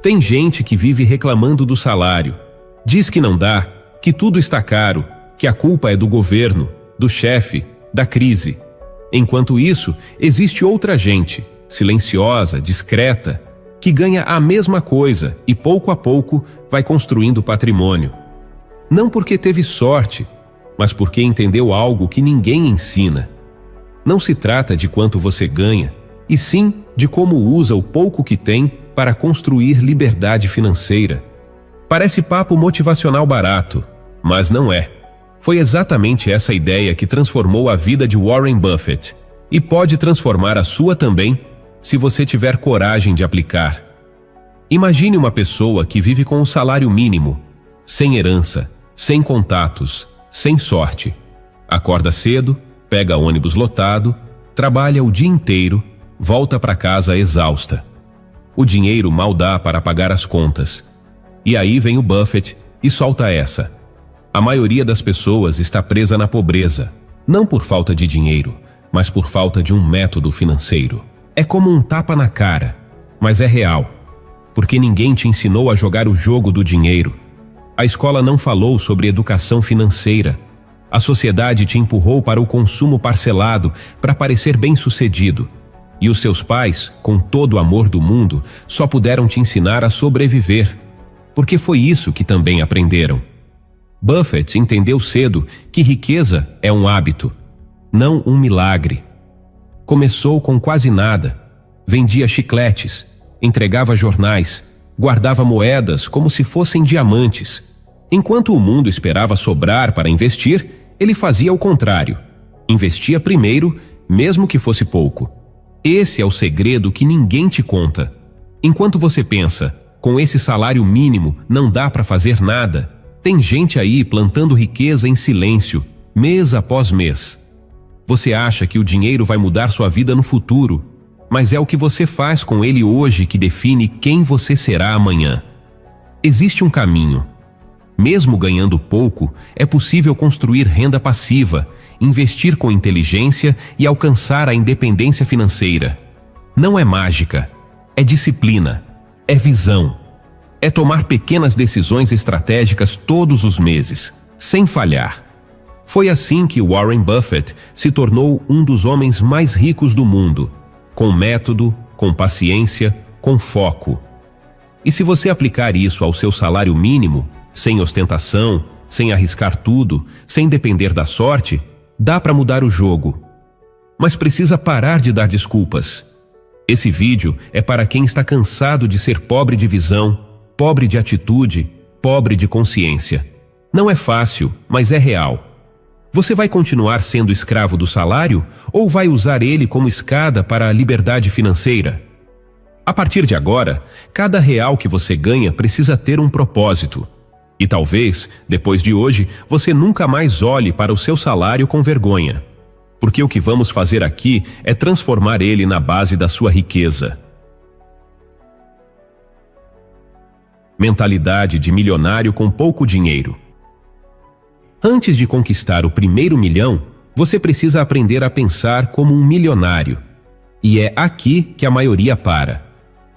Tem gente que vive reclamando do salário. Diz que não dá, que tudo está caro, que a culpa é do governo, do chefe, da crise. Enquanto isso, existe outra gente, silenciosa, discreta, que ganha a mesma coisa e pouco a pouco vai construindo patrimônio. Não porque teve sorte, mas porque entendeu algo que ninguém ensina. Não se trata de quanto você ganha, e sim de como usa o pouco que tem para construir liberdade financeira. Parece papo motivacional barato, mas não é. Foi exatamente essa ideia que transformou a vida de Warren Buffett e pode transformar a sua também, se você tiver coragem de aplicar. Imagine uma pessoa que vive com um salário mínimo, sem herança, sem contatos, sem sorte. Acorda cedo, pega ônibus lotado, trabalha o dia inteiro, volta para casa exausta. O dinheiro mal dá para pagar as contas. E aí vem o Buffett e solta essa. A maioria das pessoas está presa na pobreza, não por falta de dinheiro, mas por falta de um método financeiro. É como um tapa na cara, mas é real, porque ninguém te ensinou a jogar o jogo do dinheiro. A escola não falou sobre educação financeira. A sociedade te empurrou para o consumo parcelado para parecer bem-sucedido. E os seus pais, com todo o amor do mundo, só puderam te ensinar a sobreviver, porque foi isso que também aprenderam. Buffett entendeu cedo que riqueza é um hábito, não um milagre. Começou com quase nada, vendia chicletes, entregava jornais, guardava moedas como se fossem diamantes. Enquanto o mundo esperava sobrar para investir, ele fazia o contrário. Investia primeiro, mesmo que fosse pouco. Esse é o segredo que ninguém te conta. Enquanto você pensa, com esse salário mínimo não dá para fazer nada, tem gente aí plantando riqueza em silêncio, mês após mês. Você acha que o dinheiro vai mudar sua vida no futuro, mas é o que você faz com ele hoje que define quem você será amanhã. Existe um caminho. Mesmo ganhando pouco, é possível construir renda passiva, investir com inteligência e alcançar a independência financeira. Não é mágica, é disciplina, é visão. É tomar pequenas decisões estratégicas todos os meses, sem falhar. Foi assim que Warren Buffett se tornou um dos homens mais ricos do mundo, com método, com paciência, com foco. E se você aplicar isso ao seu salário mínimo, sem ostentação, sem arriscar tudo, sem depender da sorte, dá para mudar o jogo. Mas precisa parar de dar desculpas. Esse vídeo é para quem está cansado de ser pobre de visão, pobre de atitude, pobre de consciência. Não é fácil, mas é real. Você vai continuar sendo escravo do salário ou vai usar ele como escada para a liberdade financeira? A partir de agora, cada real que você ganha precisa ter um propósito. E talvez, depois de hoje, você nunca mais olhe para o seu salário com vergonha. Porque o que vamos fazer aqui é transformar ele na base da sua riqueza. Mentalidade de milionário com pouco dinheiro. Antes de conquistar o primeiro milhão, você precisa aprender a pensar como um milionário. E é aqui que a maioria para.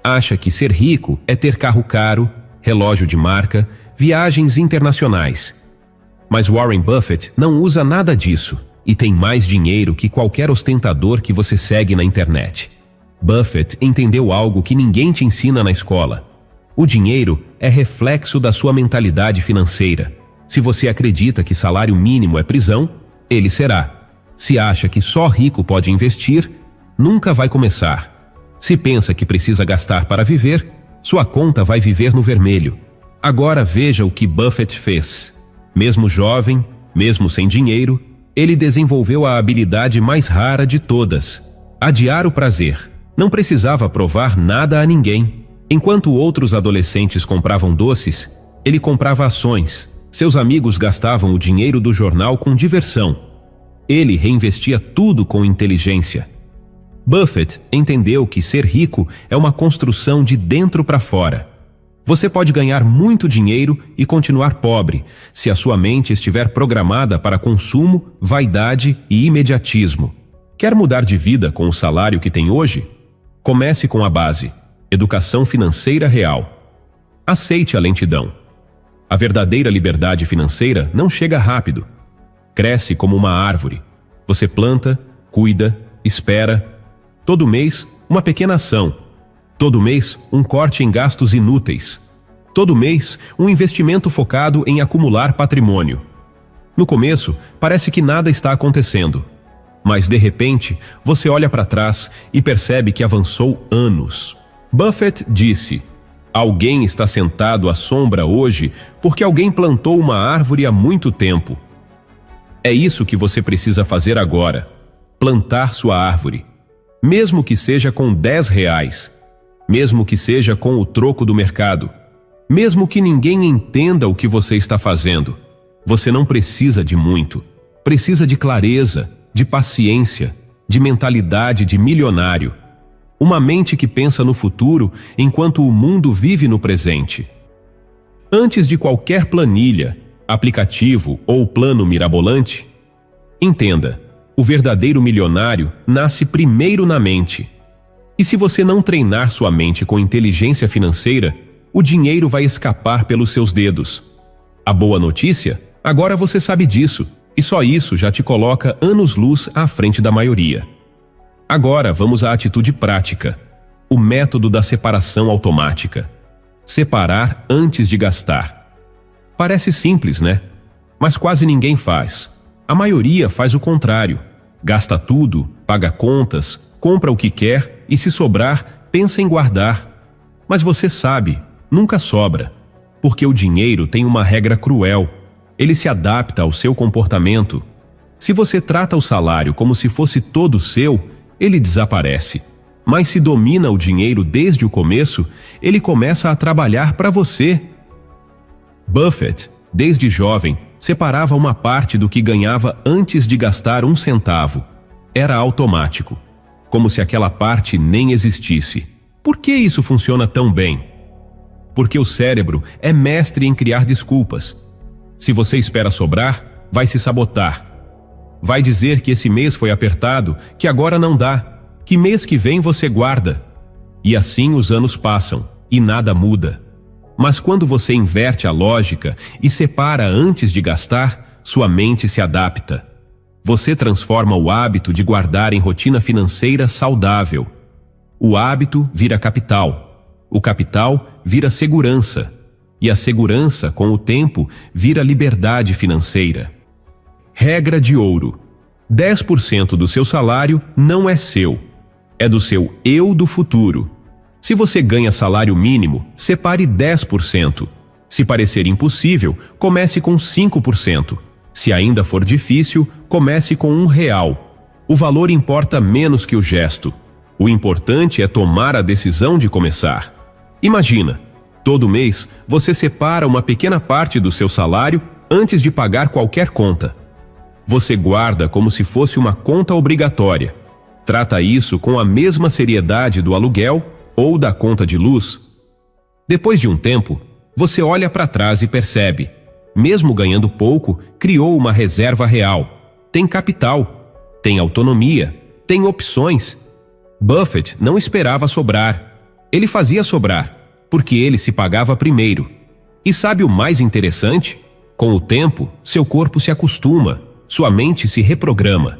Acha que ser rico é ter carro caro, relógio de marca, viagens internacionais. Mas Warren Buffett não usa nada disso e tem mais dinheiro que qualquer ostentador que você segue na internet. Buffett entendeu algo que ninguém te ensina na escola. O dinheiro é reflexo da sua mentalidade financeira. Se você acredita que salário mínimo é prisão, ele será. Se acha que só rico pode investir, nunca vai começar. Se pensa que precisa gastar para viver, sua conta vai viver no vermelho. Agora veja o que Buffett fez. Mesmo jovem, mesmo sem dinheiro, ele desenvolveu a habilidade mais rara de todas: adiar o prazer. Não precisava provar nada a ninguém. Enquanto outros adolescentes compravam doces, ele comprava ações. Seus amigos gastavam o dinheiro do jornal com diversão. Ele reinvestia tudo com inteligência. Buffett entendeu que ser rico é uma construção de dentro para fora. Você pode ganhar muito dinheiro e continuar pobre, se a sua mente estiver programada para consumo, vaidade e imediatismo. Quer mudar de vida com o salário que tem hoje? Comece com a base: educação financeira real. Aceite a lentidão. A verdadeira liberdade financeira não chega rápido. Cresce como uma árvore. Você planta, cuida, espera. Todo mês, uma pequena ação. Todo mês, um corte em gastos inúteis. Todo mês, um investimento focado em acumular patrimônio. No começo, parece que nada está acontecendo. Mas, de repente, você olha para trás e percebe que avançou anos. Buffett disse: alguém está sentado à sombra hoje porque alguém plantou uma árvore há muito tempo. É isso que você precisa fazer agora: plantar sua árvore. Mesmo que seja com R$ 10, mesmo que seja com o troco do mercado, mesmo que ninguém entenda o que você está fazendo. Você não precisa de muito. Precisa de clareza, de paciência, de mentalidade de milionário. Uma mente que pensa no futuro enquanto o mundo vive no presente. Antes de qualquer planilha, aplicativo ou plano mirabolante, entenda, o verdadeiro milionário nasce primeiro na mente. E se você não treinar sua mente com inteligência financeira, o dinheiro vai escapar pelos seus dedos. A boa notícia? Agora você sabe disso, e só isso já te coloca anos-luz à frente da maioria. Agora vamos à atitude prática, o método da separação automática. Separar antes de gastar. Parece simples, né? Mas quase ninguém faz. A maioria faz o contrário. Gasta tudo, paga contas, compra o que quer e, se sobrar, pensa em guardar. Mas você sabe, nunca sobra, porque o dinheiro tem uma regra cruel. Ele se adapta ao seu comportamento. Se você trata o salário como se fosse todo seu, ele desaparece. Mas se domina o dinheiro desde o começo, ele começa a trabalhar para você. Buffett, desde jovem, separava uma parte do que ganhava antes de gastar um centavo. Era automático, como se aquela parte nem existisse. Por que isso funciona tão bem? Porque o cérebro é mestre em criar desculpas. Se você espera sobrar, vai se sabotar. Vai dizer que esse mês foi apertado, que agora não dá, que mês que vem você guarda. E assim os anos passam, e nada muda. Mas quando você inverte a lógica e separa antes de gastar, sua mente se adapta. Você transforma o hábito de guardar em rotina financeira saudável. O hábito vira capital. O capital vira segurança. E a segurança, com o tempo, vira liberdade financeira. Regra de ouro: 10% do seu salário não é seu. É do seu eu do futuro. Se você ganha salário mínimo, separe 10%. Se parecer impossível, comece com 5%. Se ainda for difícil, comece com R$ 1. O valor importa menos que o gesto. O importante é tomar a decisão de começar. Imagina, todo mês você separa uma pequena parte do seu salário antes de pagar qualquer conta. Você guarda como se fosse uma conta obrigatória. Trata isso com a mesma seriedade do aluguel ou da conta de luz. Depois de um tempo, você olha para trás e percebe, mesmo ganhando pouco, criou uma reserva real. Tem capital, tem autonomia, tem opções. Buffett não esperava sobrar. Ele fazia sobrar, porque ele se pagava primeiro. E sabe o mais interessante? Com o tempo, seu corpo se acostuma, sua mente se reprograma.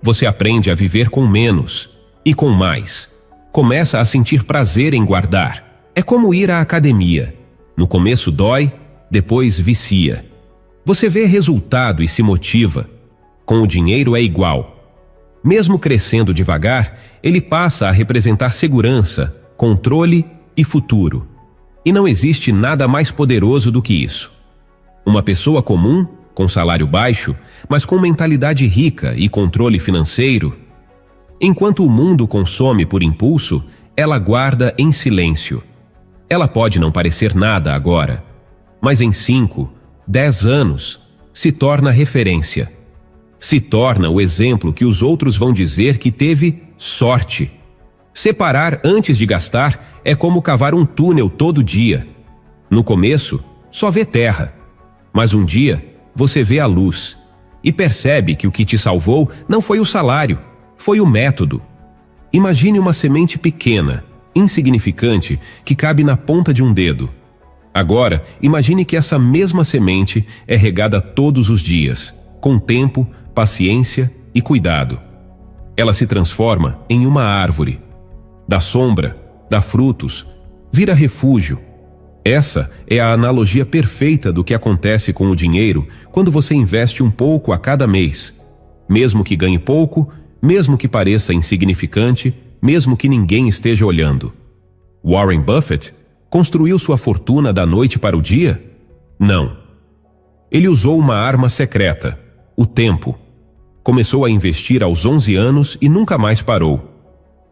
Você aprende a viver com menos e com mais. Começa a sentir prazer em guardar. É como ir à academia. No começo dói, depois vicia. Você vê resultado e se motiva. Com o dinheiro é igual. Mesmo crescendo devagar, ele passa a representar segurança, controle e futuro. E não existe nada mais poderoso do que isso. Uma pessoa comum, com salário baixo, mas com mentalidade rica e controle financeiro. Enquanto o mundo consome por impulso, ela guarda em silêncio. Ela pode não parecer nada agora, mas em 5, 10 anos, se torna referência. Se torna o exemplo que os outros vão dizer que teve sorte. Separar antes de gastar é como cavar um túnel todo dia. No começo, só vê terra, mas um dia você vê a luz e percebe que o que te salvou não foi o salário, foi o método. Imagine uma semente pequena, insignificante, que cabe na ponta de um dedo. Agora, imagine que essa mesma semente é regada todos os dias, com tempo, paciência e cuidado. Ela se transforma em uma árvore. Dá sombra, dá frutos, vira refúgio. Essa é a analogia perfeita do que acontece com o dinheiro quando você investe um pouco a cada mês. Mesmo que ganhe pouco, mesmo que pareça insignificante, mesmo que ninguém esteja olhando. Warren Buffett construiu sua fortuna da noite para o dia? Não. Ele usou uma arma secreta, o tempo. Começou a investir aos 11 anos e nunca mais parou.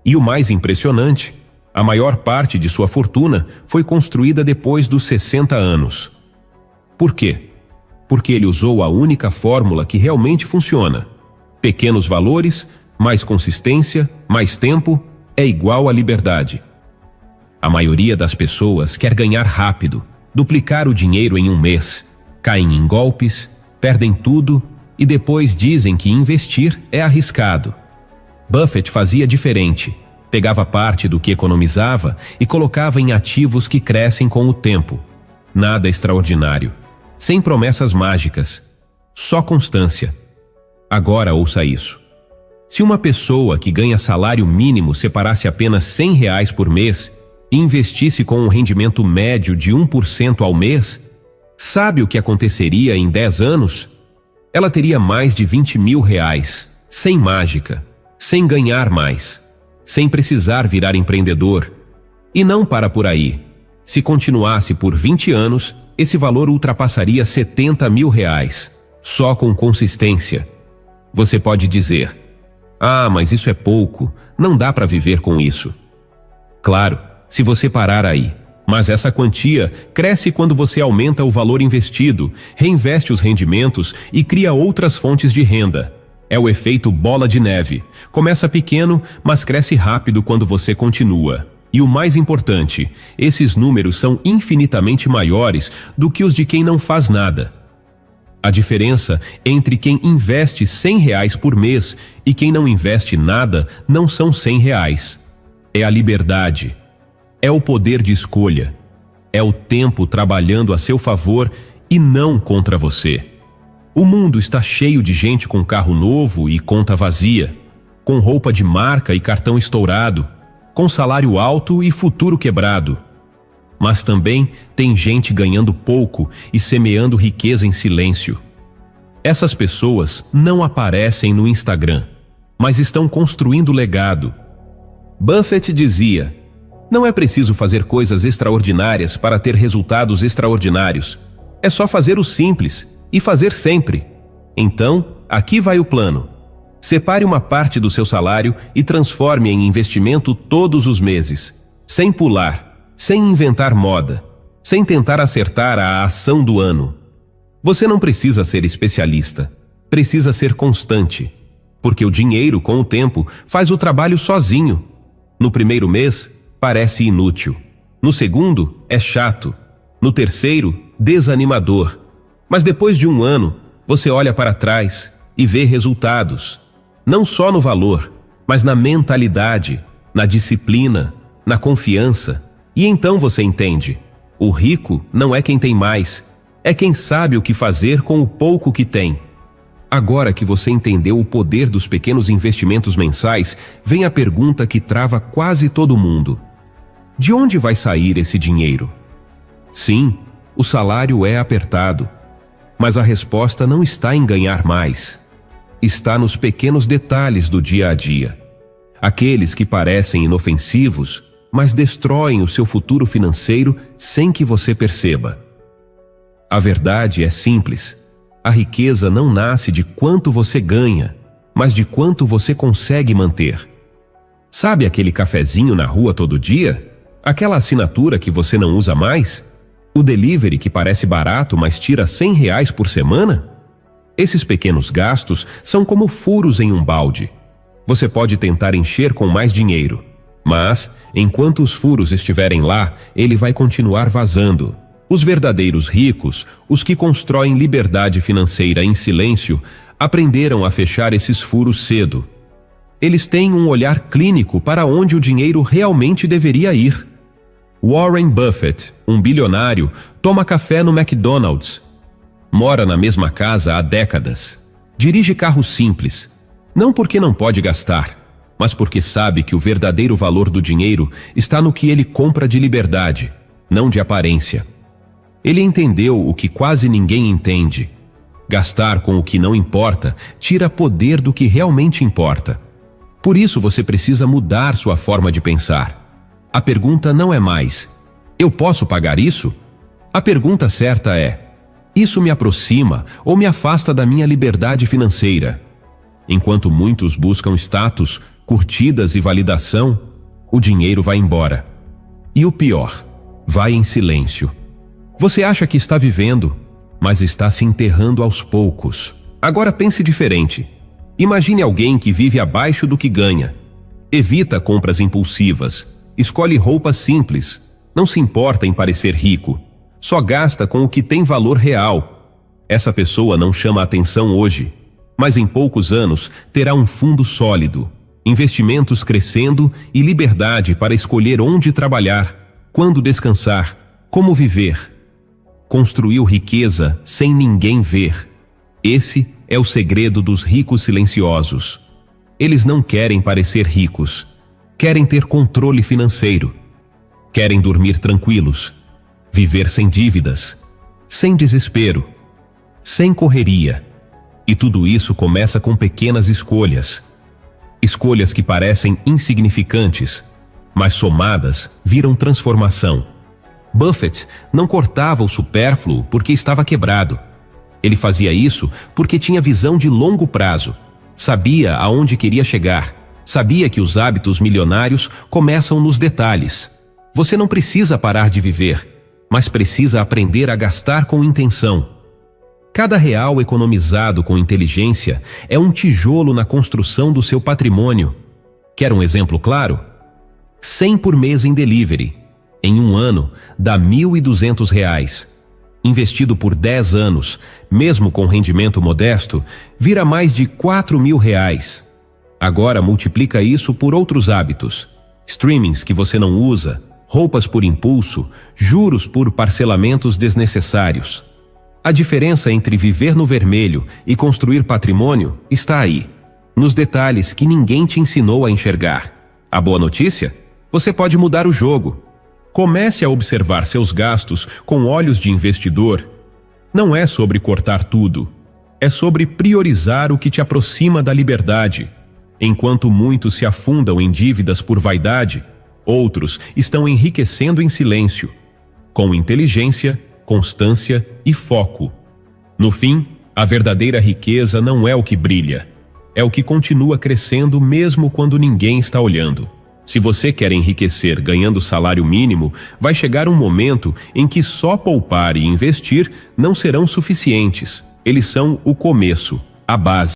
E o mais impressionante, a maior parte de sua fortuna foi construída depois dos 60 anos. Por quê? Porque ele usou a única fórmula que realmente funciona. Pequenos valores, mais consistência, mais tempo, é igual a liberdade. A maioria das pessoas quer ganhar rápido, duplicar o dinheiro em um mês, caem em golpes, perdem tudo e depois dizem que investir é arriscado. Buffett fazia diferente. Pegava parte do que economizava e colocava em ativos que crescem com o tempo. Nada extraordinário. Sem promessas mágicas. Só constância. Agora ouça isso. Se uma pessoa que ganha salário mínimo separasse apenas R$ 100 por mês e investisse com um rendimento médio de 1% ao mês, sabe o que aconteceria em 10 anos? Ela teria mais de R$ 20 mil, sem mágica, sem ganhar mais, sem precisar virar empreendedor. E não para por aí. Se continuasse por 20 anos, esse valor ultrapassaria R$ 70 mil, só com consistência. Você pode dizer: "Ah, mas isso é pouco, não dá para viver com isso." Claro, se você parar aí. Mas essa quantia cresce quando você aumenta o valor investido, reinveste os rendimentos e cria outras fontes de renda. É o efeito bola de neve. Começa pequeno, mas cresce rápido quando você continua. E o mais importante, esses números são infinitamente maiores do que os de quem não faz nada. A diferença entre quem investe R$ 100 por mês e quem não investe nada não são R$ 100. É a liberdade. É o poder de escolha. É o tempo trabalhando a seu favor e não contra você. O mundo está cheio de gente com carro novo e conta vazia, com roupa de marca e cartão estourado, com salário alto e futuro quebrado. Mas também tem gente ganhando pouco e semeando riqueza em silêncio. Essas pessoas não aparecem no Instagram, mas estão construindo legado. Buffett dizia: "Não é preciso fazer coisas extraordinárias para ter resultados extraordinários. É só fazer o simples e fazer sempre." Então, aqui vai o plano. Separe uma parte do seu salário e transforme em investimento todos os meses, sem pular, sem inventar moda, sem tentar acertar a ação do ano. Você não precisa ser especialista, precisa ser constante, porque o dinheiro, com o tempo, faz o trabalho sozinho. No primeiro mês, parece inútil. No segundo, é chato. No terceiro, desanimador. Mas depois de um ano, você olha para trás e vê resultados. Não só no valor, mas na mentalidade, na disciplina, na confiança. E então você entende: o rico não é quem tem mais, é quem sabe o que fazer com o pouco que tem. Agora que você entendeu o poder dos pequenos investimentos mensais, vem a pergunta que trava quase todo mundo: de onde vai sair esse dinheiro? Sim, o salário é apertado, mas a resposta não está em ganhar mais. Está nos pequenos detalhes do dia a dia. Aqueles que parecem inofensivos, mas destroem o seu futuro financeiro sem que você perceba. A verdade é simples. A riqueza não nasce de quanto você ganha, mas de quanto você consegue manter. Sabe aquele cafezinho na rua todo dia? Aquela assinatura que você não usa mais? O delivery que parece barato, mas tira R$ 100 por semana? Esses pequenos gastos são como furos em um balde. Você pode tentar encher com mais dinheiro, mas, enquanto os furos estiverem lá, ele vai continuar vazando. Os verdadeiros ricos, os que constroem liberdade financeira em silêncio, aprenderam a fechar esses furos cedo. Eles têm um olhar clínico para onde o dinheiro realmente deveria ir. Warren Buffett, um bilionário, toma café no McDonald's. Mora na mesma casa há décadas. Dirige carro simples, não porque não pode gastar, mas porque sabe que o verdadeiro valor do dinheiro está no que ele compra de liberdade, não de aparência. Ele entendeu o que quase ninguém entende. Gastar com o que não importa tira poder do que realmente importa. Por isso você precisa mudar sua forma de pensar. A pergunta não é mais: eu posso pagar isso? A pergunta certa é: isso me aproxima ou me afasta da minha liberdade financeira? Enquanto muitos buscam status, curtidas e validação, o dinheiro vai embora. E o pior, vai em silêncio. Você acha que está vivendo, mas está se enterrando aos poucos. Agora pense diferente. Imagine alguém que vive abaixo do que ganha. Evita compras impulsivas. Escolhe roupas simples. Não se importa em parecer rico. Só gasta com o que tem valor real. Essa pessoa não chama atenção hoje, mas em poucos anos terá um fundo sólido, investimentos crescendo e liberdade para escolher onde trabalhar, quando descansar, como viver. Construiu riqueza sem ninguém ver. Esse é o segredo dos ricos silenciosos. Eles não querem parecer ricos. Querem ter controle financeiro. Querem dormir tranquilos. Viver sem dívidas. Sem desespero. Sem correria. E tudo isso começa com pequenas escolhas. Escolhas que parecem insignificantes, mas somadas viram transformação. Buffett não cortava o supérfluo porque estava quebrado. Ele fazia isso porque tinha visão de longo prazo. Sabia aonde queria chegar. Sabia que os hábitos milionários começam nos detalhes. Você não precisa parar de viver, mas precisa aprender a gastar com intenção. Cada real economizado com inteligência é um tijolo na construção do seu patrimônio. Quer um exemplo claro? 100 por mês em delivery. Em um ano, dá R$1.200. Investido por 10 anos, mesmo com rendimento modesto, vira mais de R$4.000. Agora multiplica isso por outros hábitos. Streamings que você não usa, roupas por impulso, juros por parcelamentos desnecessários. A diferença entre viver no vermelho e construir patrimônio está aí, nos detalhes que ninguém te ensinou a enxergar. A boa notícia? Você pode mudar o jogo. Comece a observar seus gastos com olhos de investidor. Não é sobre cortar tudo. É sobre priorizar o que te aproxima da liberdade. Enquanto muitos se afundam em dívidas por vaidade, outros estão enriquecendo em silêncio, com inteligência, constância e foco. No fim, a verdadeira riqueza não é o que brilha, é o que continua crescendo mesmo quando ninguém está olhando. Se você quer enriquecer ganhando salário mínimo, vai chegar um momento em que só poupar e investir não serão suficientes. Eles são o começo, a base.